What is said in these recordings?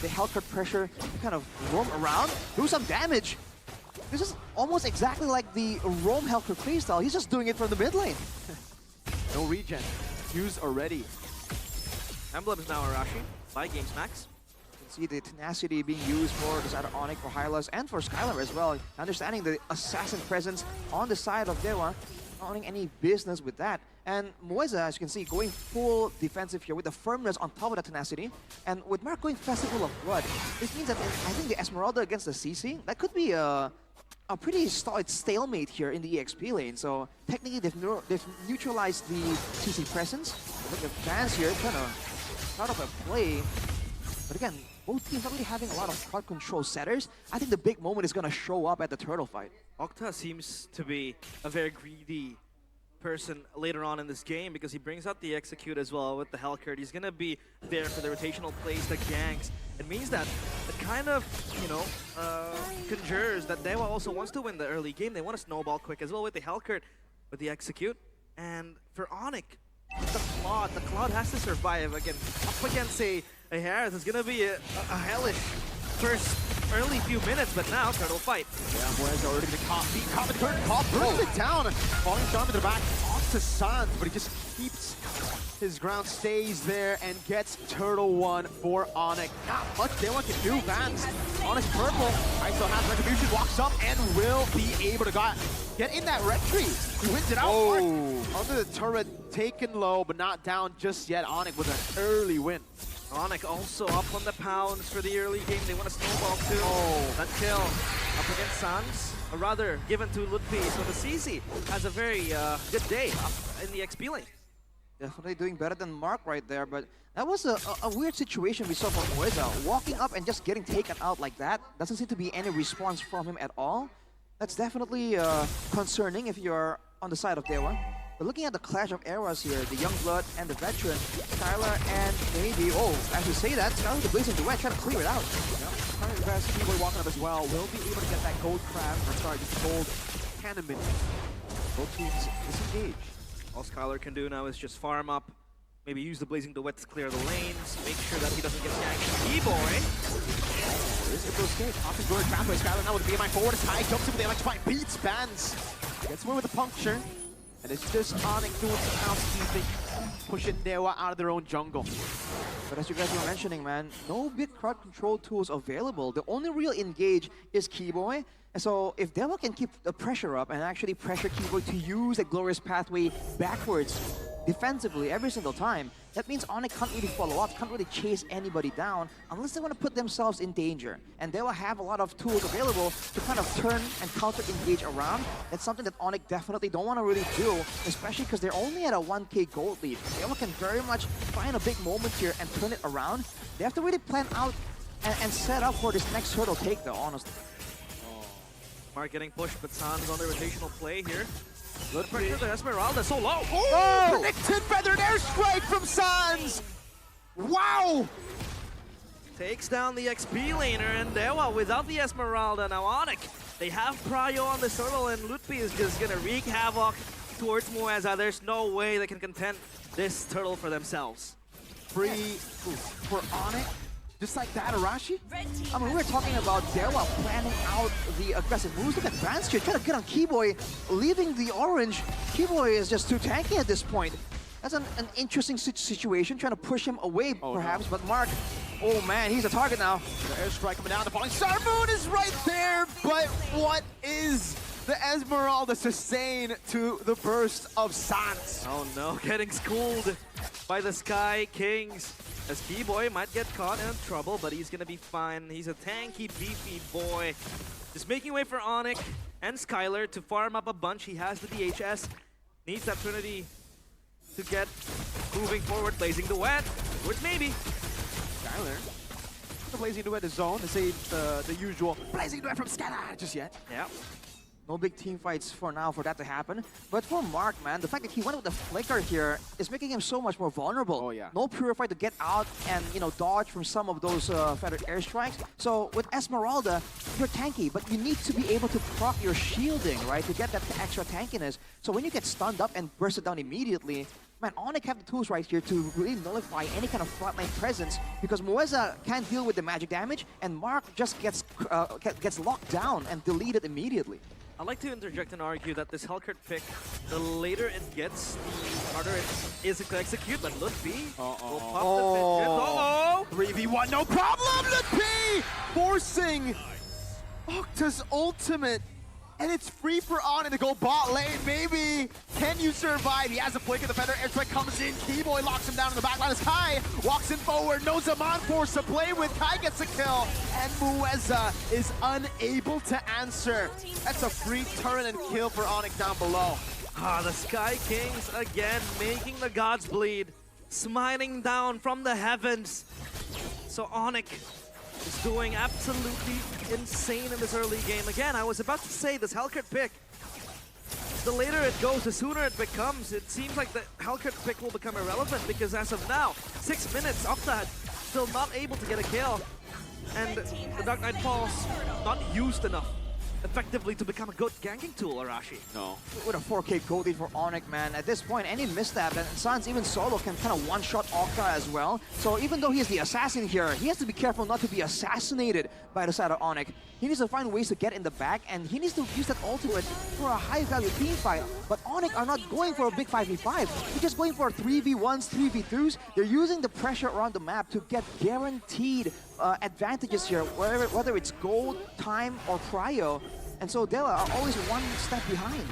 the Hellcat pressure to kind of roam around, do some damage. This is almost exactly like the roam Hellcat playstyle. He's just doing it from the mid lane. No regen. Used already. Emblems now Arashi by Games Max. You can see the tenacity being used for the side of Onic, for Hylas, and for Skylar as well. Understanding the assassin presence on the side of Dewa, not having any business with that. And Moeza, as you can see, going full defensive here with the firmness on top of the tenacity. And with Mark going Festival of Blood, this means that I think the Esmeralda against the CC, that could be a pretty solid stalemate here in the EXP lane. So technically they've neutralized the CC presence. Look at fans here trying to start up a play. But again, both teams not really having a lot of crowd control setters. I think the big moment is going to show up at the turtle fight. Octa seems to be a very greedy person later on in this game because he brings out the execute as well with the Hellcat. He's gonna be there for the rotational plays, the ganks. It means that it kind of, you know, conjures that Dewa also wants to win the early game. They want to snowball quick as well with the Hellcat, with the execute. And for Onic, the Cloud has to survive again up against a Harris. It's gonna be a hellish first early few minutes, but now turtle fight. Yeah, Moeza already gonna beat Common Curtain, burns it down, falling down to the back, off to Sans, but he just keeps his ground, stays there, and gets Turtle 1 for Onic. Not much Dewa can do, Vans. Onic's purple, ISO has Retribution, walks up, and will be able to get in that red tree. He wins it out. Oh. Under the turret, taken low, but not down just yet. Onic with an early win. Onic also up on the pounds for the early game. They want to snowball too. Oh. That kill up against Sans, or rather given to Ludpi. So the CC has a very good day up in the XP lane. Definitely doing better than Mark right there, but that was a weird situation we saw from Moeza. Walking up and just getting taken out like that, doesn't seem to be any response from him at all. That's definitely concerning if you're on the side of Dewa. But looking at the clash of eras here, the young blood and the veteran, Skylar and maybe, as you say that, Skylar with the blazing duet, trying to clear it out. Skylar Best, Keyboy walking up as well, will be able to get that gold crab, or sorry, just gold cannon. Both teams disengage. All Skylar can do now is just farm up, maybe use the blazing duet to clear the lanes, make sure that he doesn't get ganked. Keyboy. There's a escape. Often going trap by Skylar now with the BMI forward. It's high, jumps in with the electrifying beats, bans. Gets away with the puncture. And it's just Onic doing some housekeeping, pushing Dewa out of their own jungle. But as you guys were mentioning, man, no big crowd control tools available. The only real engage is Keyboy. And so if Dewa can keep the pressure up and actually pressure Keyboy to use a glorious pathway backwards defensively every single time, that means Onic can't really follow up, can't really chase anybody down unless they want to put themselves in danger. And they will have a lot of tools available to kind of turn and counter-engage around. That's something that Onic definitely don't want to really do, especially because they're only at a 1k gold lead. Dewa can very much find a big moment here and turn it around. They have to really plan out and set up for this next turtle take though, honestly. Mark getting pushed, but Sans on the rotational play here. Good pressure to Esmeralda, so low. Oh! Predicted feathered airstrike from Sans! Wow! Takes down the XP laner, and Dewa without the Esmeralda. Now Onic, they have prio on the turtle, and Ludpi is just gonna wreak havoc towards Moeza. There's no way they can contend this turtle for themselves. Free for Onic. Just like that, Arashi? I mean, we were talking about Dewa planning out the aggressive moves. Look at Vance here, trying to get on Keyboy, leaving the orange. Keyboy is just too tanky at this point. That's an interesting situation, trying to push him away, perhaps. No. But Mark, oh man, he's a target now. The airstrike coming down, the falling Star Moon is right there, but what is the Esmeralda sustain to the burst of Sans? Oh no, getting schooled by the Sky Kings. As Keyboy might get caught in trouble, but he's gonna be fine. He's a tanky, beefy boy. Just making way for Onic and Skylar to farm up a bunch. He has the DHS. Needs that Trinity to get moving forward. Blazing Duet, which maybe. Skylar, the Blazing Duet is zone to save the usual Blazing Duet from Skylar just yet. Yeah. No big team fights for now for that to happen. But for Mark, man, the fact that he went with the flicker here is making him so much more vulnerable. Oh, yeah. No Purify to get out and, you know, dodge from some of those feathered airstrikes. So with Esmeralda, you're tanky, but you need to be able to proc your shielding, right, to get that extra tankiness. So when you get stunned up and burst it down immediately, man, Onic have the tools right here to really nullify any kind of frontline presence because Mueza can't deal with the magic damage, and Mark just gets locked down and deleted immediately. I'd like to interject and argue that this Hellcurt pick, the later it gets, the harder it is to execute. But Ludwig will pop the fidget. 3v1, no problem! Ludwig forcing Octa's ultimate. And it's free for Onic to go bot lane, maybe. Can you survive? He has a flicker, the Feather Airstrike comes in. Keyboy locks him down in the backline as Kai walks in forward. No Zaman force to play with. Kai gets a kill, and Mueza is unable to answer. That's a free turret and kill for Onic down below. Ah, the Sky Kings again making the gods bleed. Smiling down from the heavens. So Onic is doing absolutely insane in this early game. Again, I was about to say this Hellcurt pick, the later it goes, the sooner it becomes. It seems like the Hellcurt pick will become irrelevant because as of now, 6 minutes, Octa still not able to get a kill. And the Dark Knight Falls not used enough effectively to become a good ganking tool, Arashi. No. With a 4K gold lead for Onic, man. At this point, any misstep, and Sans even solo can kind of one-shot Octa as well. So even though he's the assassin here, he has to be careful not to be assassinated by the side of Onic. He needs to find ways to get in the back, and he needs to use that ultimate for a high-value team fight. But Onic are not going for a big 5v5. They're just going for 3v1s, 3v2s. They're using the pressure around the map to get guaranteed advantages here, whether it's gold, time, or cryo. And so Dewa are always one step behind.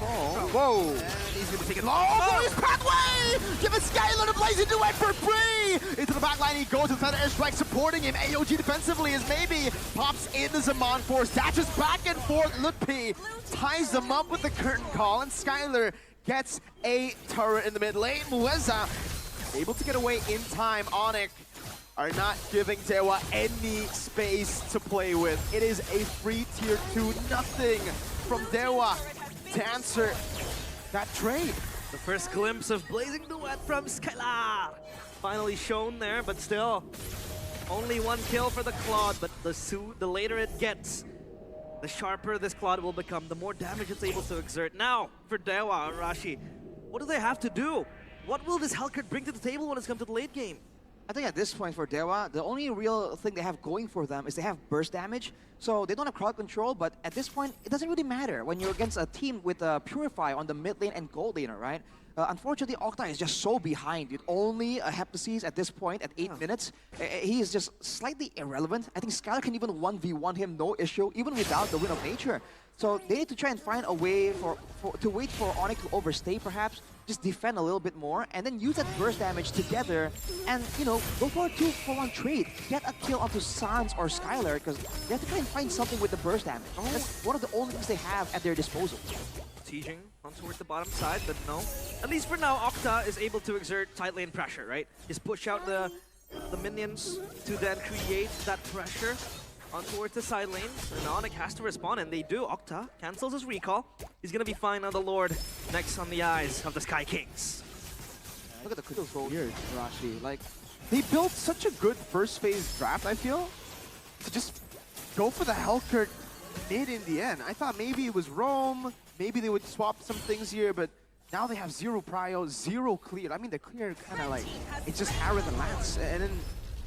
Whoa! And he's gonna take it long. Oh, his pathway! Give it Skylar to blaze into it for free! Into the back line he goes with Feather Airstrike supporting him. AOG defensively as maybe pops in the Zaman Force, dashes back and forth. Ludwig ties them up with the curtain call, and Skylar gets a turret in the mid lane. Mueza able to get away in time. Onic are not giving Dewa any space to play with. It is a free tier 2, nothing from Dewa to answer that trade. The first glimpse of blazing duet from Skylar. Finally shown there, but still only one kill for the Claude. But the later it gets, the sharper this Claude will become, the more damage it's able to exert. Now, for Dewa, Arashi, what do they have to do? What will this Hellcurt bring to the table when it's come to the late game? I think at this point for Dewa, the only real thing they have going for them is they have burst damage. So they don't have crowd control, but at this point, it doesn't really matter when you're against a team with Purify on the mid lane and gold laner, right? Unfortunately, Octa is just so behind. With only a Heptasis at this point at 8 minutes. He is just slightly irrelevant. I think Skylar can even 1v1 him, no issue, even without the Win of Nature. So they need to try and find a way to wait for Onic to overstay, perhaps, just defend a little bit more, and then use that burst damage together, and go for a 2-for-1 trade. Get a kill onto Sans or Skylar, because they have to try and find something with the burst damage. That's one of the only things they have at their disposal. Sieging on towards the bottom side, but no. At least for now, Octa is able to exert tight lane pressure, right? Just push out the minions to then create that pressure on towards the side lanes, and Onic has to respond, and they do. Octa cancels his recall. He's gonna be fine on the Lord, next on the eyes of the Sky Kings. Look at the critical here, Rashi. Like, they built such a good first phase draft, I feel, to just go for the Hellcurt mid in the end. I thought maybe it was Rome, maybe they would swap some things here, but now they have 0 prio, 0 clear. I mean, the clear kind of like, it's just Aaron and Lance, and then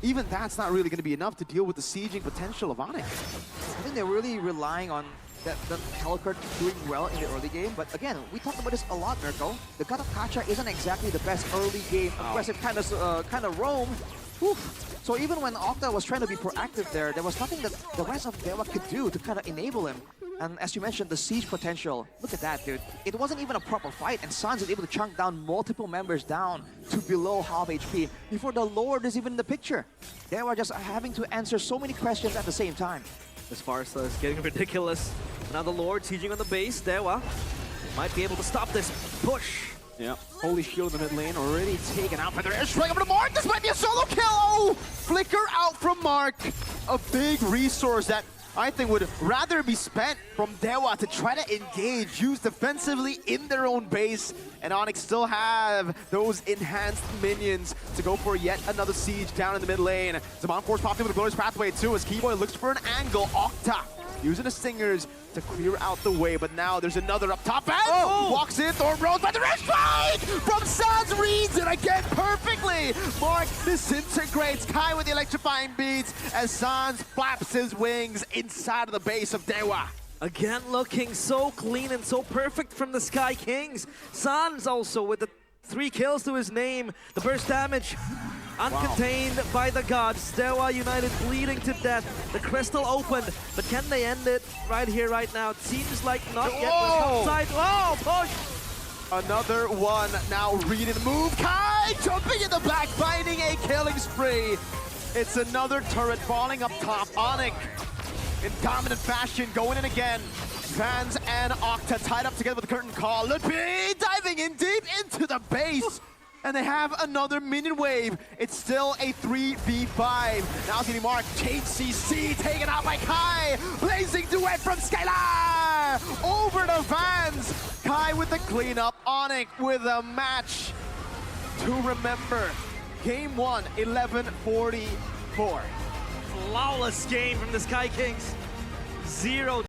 even that's not really going to be enough to deal with the sieging potential of Onic. I think they're really relying on that Hellcurt doing well in the early game. But again, we talked about this a lot, Mirko. The God of Kacha isn't exactly the best early game aggressive kind of roam. Whew. So even when Octa was trying to be proactive there was nothing that the rest of Dewa could do to kind of enable him. And as you mentioned, the siege potential. Look at that, dude. It wasn't even a proper fight, and Sans is able to chunk down multiple members down to below half HP before the Lord is even in the picture. They were just having to answer so many questions at the same time. As far as is getting ridiculous. Now the Lord sieging on the base. Dewa might be able to stop this push. Yeah, Holy Shield in the mid lane already taken out by their airstrike over to Mark. This might be a solo kill. Oh, flicker out from Mark. A big resource that I think would rather be spent from Dewa to try to engage, use defensively in their own base. And Onic still have those enhanced minions to go for yet another siege down in the mid lane. Zaman Force popping with a Glorious Pathway too as Keyboy looks for an angle. Octa using the stingers to clear out the way, but now there's another up top, and walks in, Thorn rolls by the wrist strike from Sans, reads it again perfectly. Mark disintegrates Kai with the electrifying beats as Sans flaps his wings inside of the base of Dewa. Again, looking so clean and so perfect from the Sky Kings. Sans also with the 3 kills to his name. The burst damage uncontained by the gods. Dewa United bleeding to death. The crystal opened, but can they end it right here, right now? It seems like not yet. Outside. Oh, push! Another one now reading the move. Kai jumping in the back, finding a killing spree. It's another turret falling up top. Onic in dominant fashion, going in again. Vans and Octa tied up together with the curtain call. Lupi diving in deep into the base. And they have another minion wave. It's still a 3v5. Now getting marked. HCC taken out by Kai. Blazing duet from Skylar. Over to Vans. Kai with the cleanup. Onic with a match to remember. Game 1, 11:44. Flawless game from the Sky Kings. 0